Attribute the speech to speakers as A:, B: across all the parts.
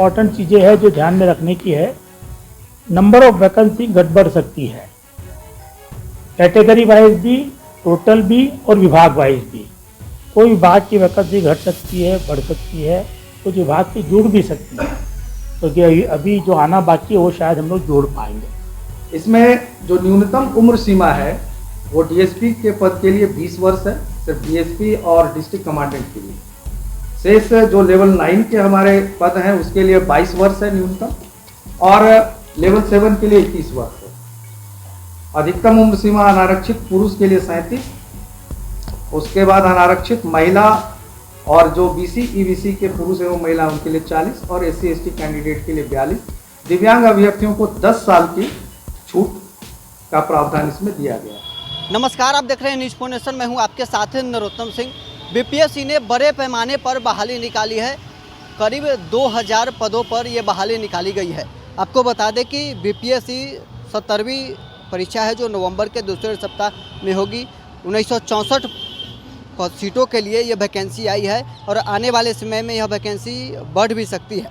A: Important चीज़ें हैं जो ध्यान में रखने की है। नंबर ऑफ वैकेंसी घट बढ़ सकती है, कैटेगरी वाइज भी, टोटल भी और विभाग वाइज भी। कोई विभाग की वैकेंसी घट सकती है, बढ़ सकती है, कुछ विभाग की जुड़ भी सकती है, क्योंकि अभी जो आना बाकी है वो शायद हम लोग जोड़ पाएंगे।
B: इसमें जो न्यूनतम उम्र सीमा है वो डीएसपी के पद के लिए 20 वर्ष है, सिर्फ डीएसपी और डिस्ट्रिक्ट कमांडेंट के लिए। शेष जो लेवल 9 के हमारे पद हैं उसके लिए 22 वर्ष है न्यूनतम, और लेवल 7 के लिए 21 वर्ष है। अधिकतम उम्र सीमा अनारक्षित पुरुष के लिए 37, उसके बाद अनारक्षित महिला और जो बीसी ईबीसी के पुरुष एवं महिला उनके लिए 40 और एससी एसटी कैंडिडेट के लिए 42। दिव्यांग अभ्यर्थियों को 10 साल की छूट का प्रावधान इसमें दिया गया है।
C: नमस्कार, आप देख रहे हैं न्यूज़ फोर नेशन। मैं हूं आपके साथ नरोत्तम सिंह। बीपीएससी ने बड़े पैमाने पर बहाली निकाली है। करीब 2000 पदों पर ये बहाली निकाली गई है। आपको बता दें कि बीपीएससी 70वीं परीक्षा है जो नवंबर के दूसरे सप्ताह में होगी। 1964 सीटों के लिए यह वैकेंसी आई है और आने वाले समय में यह वैकेंसी बढ़ भी सकती है।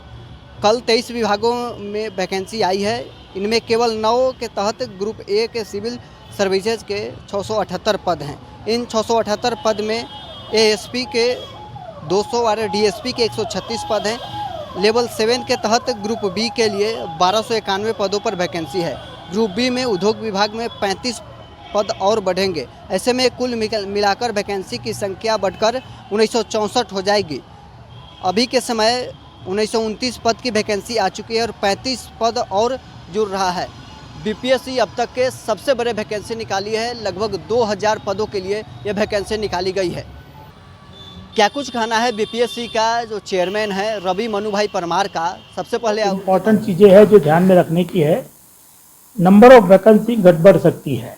C: कल 23 विभागों में वैकेंसी आई है। इनमें केवल 9 के तहत ग्रुप ए के सिविल सर्विसेज के 678 पद हैं। इन 678 पद में एएसपी के 200 और डीएसपी के 136 पद हैं। लेवल 7 के तहत ग्रुप बी के लिए 1291 पदों पर वैकेंसी है। ग्रुप बी में उद्योग विभाग में 35 पद और बढ़ेंगे। ऐसे में कुल मिलाकर वैकेंसी की संख्या बढ़कर 1964 हो जाएगी। अभी के समय 1929 पद की वैकेंसी आ चुकी है और 35 पद और जुड़ रहा है। बीपीएससी अब तक के सबसे बड़े वैकेंसी निकाली है। लगभग 2000 पदों के लिए यह वैकेंसी निकाली गई है। क्या कुछ कहना है बीपीएससी का जो चेयरमैन है रवि मनु भाई परमार का। सबसे पहले
A: इम्पॉर्टेंट चीज़ें हैं जो ध्यान में रखने की है। नंबर ऑफ वैकेंसी घट बढ़ सकती है,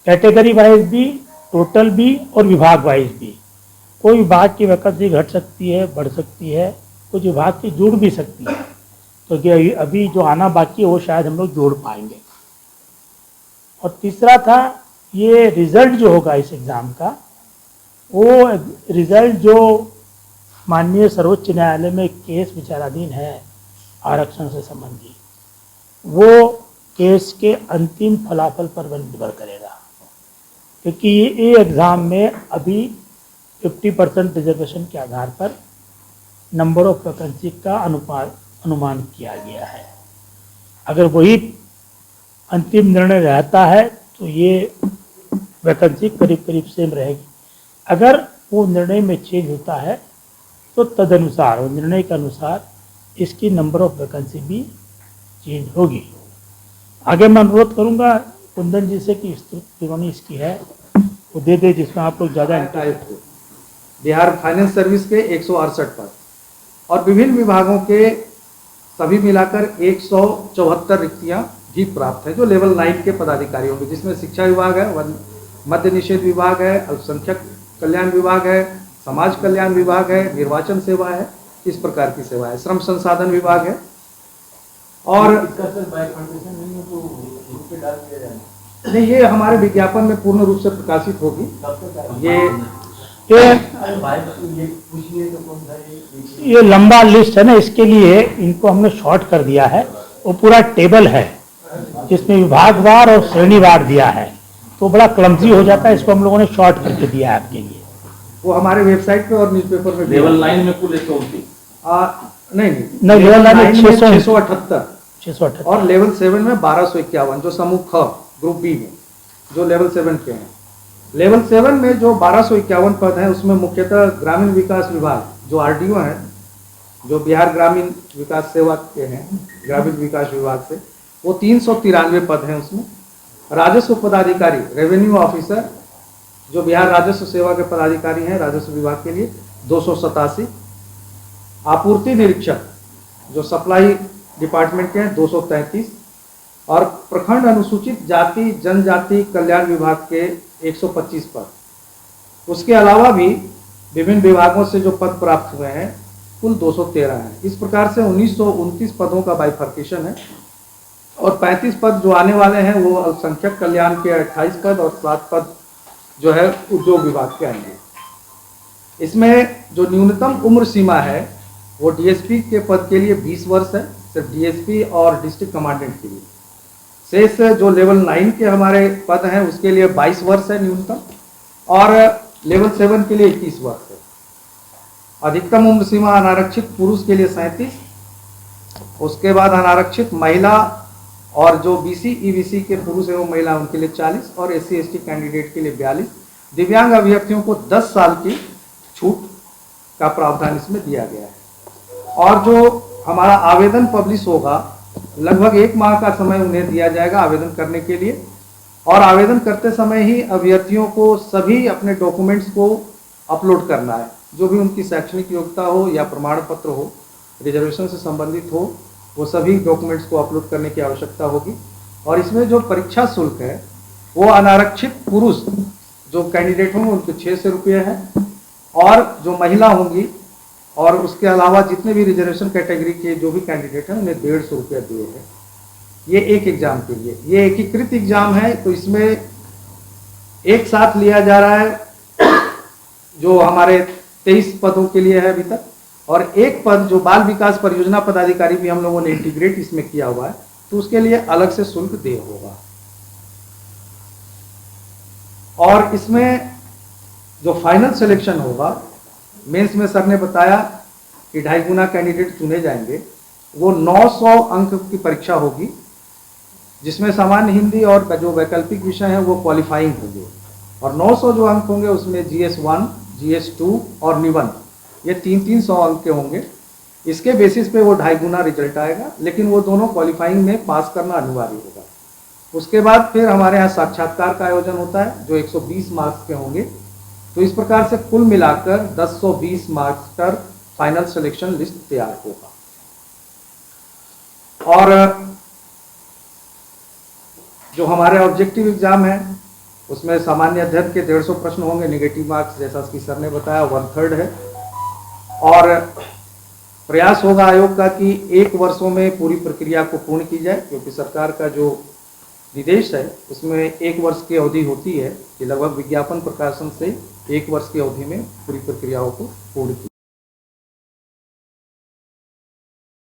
A: कैटेगरी वाइज भी, टोटल भी और विभाग वाइज भी। कोई विभाग की वैकेंसी घट सकती है, बढ़ सकती है, कुछ विभाग की जुड़ भी सकती है, क्योंकि अभी जो आना बाकी है वो शायद हम लोग जोड़ पाएंगे। और तीसरा था ये रिज़ल्ट जो होगा इस एग्ज़ाम का, वो रिज़ल्ट जो माननीय सर्वोच्च न्यायालय में केस विचाराधीन है आरक्षण से संबंधी, वो केस के अंतिम फलाफल पर निर्भर करेगा। क्योंकि ये एग्ज़ाम में अभी 50% रिजर्वेशन के आधार पर नंबर ऑफ वैकेंसी का अनुमान किया गया है। अगर वही अंतिम निर्णय रहता है तो ये वैकेंसी करीब करीब सेम रहेगी। अगर वो निर्णय में चेंज होता है तो तदनुसार, वो निर्णय के अनुसार इसकी नंबर ऑफ वैकेंसी भी चेंज होगी। आगे मैं अनुरोध करूंगा कुंदन जी से कि विस्तृत विवरणी इसकी है वो दे दे, जिसमें आप लोग ज़्यादा
B: बिहार फाइनेंस सर्विस के 168 पद और विभिन्न विभागों के सभी मिलाकर 174 रिक्तियां भी प्राप्त हैं जो लेवल 9 के पदाधिकारियों में, जिसमें शिक्षा विभाग है, मद्य निषेध विभाग है, अल्पसंख्यक कल्याण विभाग है, समाज कल्याण विभाग है, निर्वाचन सेवा है, इस प्रकार की सेवा है, श्रम संसाधन विभाग है। और नहीं, ये हमारे विज्ञापन में पूर्ण रूप से प्रकाशित होगी।
A: ये लंबा लिस्ट है ना, इसके लिए इनको हमने शॉर्ट कर दिया है। वो पूरा टेबल है जिसमें विभागवार और श्रेणीवार दिया है, तो बड़ा क्लमजी हो जाता है। इसको हम लोगों ने शॉर्ट करके दिया है आपके लिए।
B: वो हमारे वेबसाइट पे और न्यूज़पेपर में
D: लेवल 9 में कुल 129
B: नहीं
A: लेवल 9 में
B: 678 और लेवल 7 में 1251 जो समूह ख ग्रुप बी में जो लेवल 7 के हैं। लेवल 7 में जो 1251 पद हैं उसमें मुख्यतः ग्रामीण विकास विभाग जो आरडीओ हैं, जो बिहार ग्रामीण विकास सेवा के हैं, ग्रामीण विकास विभाग से, वो 393 पद हैं। उसमें राजस्व पदाधिकारी, रेवेन्यू ऑफिसर जो बिहार राजस्व सेवा के पदाधिकारी हैं राजस्व विभाग के लिए 287, आपूर्ति निरीक्षक जो सप्लाई डिपार्टमेंट के हैं 233, और प्रखंड अनुसूचित जाति जनजाति कल्याण विभाग के 125 पद। उसके अलावा भी विभिन्न विभागों से जो पद प्राप्त हुए हैं कुल 213 हैं। इस प्रकार से 1929 पदों का बाइफर्केशन है और 35 पद जो आने वाले हैं वो अल्पसंख्यक कल्याण के 28 पद और 7 पद जो है उद्योग विभाग के आएंगे। इसमें जो न्यूनतम उम्र सीमा है वो डीएसपी के पद के लिए 20 वर्ष है, सिर्फ डीएसपी और डिस्ट्रिक्ट कमांडेंट के लिए। शेष जो लेवल 9 के हमारे पद हैं उसके लिए 22 वर्ष है न्यूनतम, और लेवल 7 के लिए 21 वर्ष है। अधिकतम उम्र सीमा अनारक्षित पुरुष के लिए 37, उसके बाद अनारक्षित महिला और जो बीसी ईबीसी के पुरुष एवं महिला उनके लिए 40, और एससी एसटी कैंडिडेट के लिए 42। दिव्यांग अभ्यर्थियों को 10 साल की छूट का प्रावधान इसमें दिया गया है। और जो हमारा आवेदन पब्लिश होगा, लगभग 1 माह का समय उन्हें दिया जाएगा आवेदन करने के लिए, और आवेदन करते समय ही अभ्यर्थियों को सभी अपने डॉक्यूमेंट्स को अपलोड करना है, जो भी उनकी शैक्षणिक योग्यता हो या प्रमाण पत्र हो, रिजर्वेशन से संबंधित हो, वो सभी डॉक्यूमेंट्स को अपलोड करने की आवश्यकता होगी। और इसमें जो परीक्षा शुल्क है वो अनारक्षित पुरुष जो कैंडिडेट होंगे उनके 600 रुपये है, और जो महिला होंगी और उसके अलावा जितने भी रिजर्वेशन कैटेगरी के जो भी कैंडिडेट हैं उन्हें 150 रुपये दिए हैं। ये एक एग्जाम के लिए, ये एकीकृत एग्जाम है, तो इसमें एक साथ लिया जा रहा है जो हमारे 23 पदों के लिए है अभी तक, और एक पद जो बाल विकास परियोजना पदाधिकारी भी हम लोगों ने इंटीग्रेट इसमें किया हुआ है, तो उसके लिए अलग से शुल्क दे होगा। और इसमें जो फाइनल सिलेक्शन होगा, मेंस में सर ने बताया कि 2.5 गुना कैंडिडेट चुने जाएंगे, वो 900 अंक की परीक्षा होगी, जिसमें सामान्य हिंदी और जो वैकल्पिक विषय हैं वो क्वालिफाइंग होंगे, और 900 जो अंक होंगे उसमें GS1, GS2 और निबंध, ये 300 अंक के होंगे। इसके बेसिस पे वो 2.5 गुना रिजल्ट आएगा, लेकिन वो दोनों क्वालिफाइंग में पास करना अनिवार्य होगा। उसके बाद फिर हमारे यहाँ साक्षात्कार का आयोजन होता है जो 120 मार्क्स के होंगे। तो इस प्रकार से कुल मिलाकर 1020 मार्क्स पर फाइनल सिलेक्शन लिस्ट तैयार होगा। और जो हमारे ऑब्जेक्टिव एग्जाम है उसमें सामान्य अध्ययन के 150 प्रश्न होंगे, नेगेटिव मार्क्स जैसा कि सर ने बताया 1/3 है, और प्रयास होगा आयोग का कि 1 वर्षों में पूरी प्रक्रिया को पूर्ण की जाए, क्योंकि सरकार का जो निर्देश है उसमें 1 वर्ष की अवधि होती है कि लगभग विज्ञापन प्रकाशन से 1 वर्ष की अवधि में पूरी प्रक्रियाओं को पूर्ण किया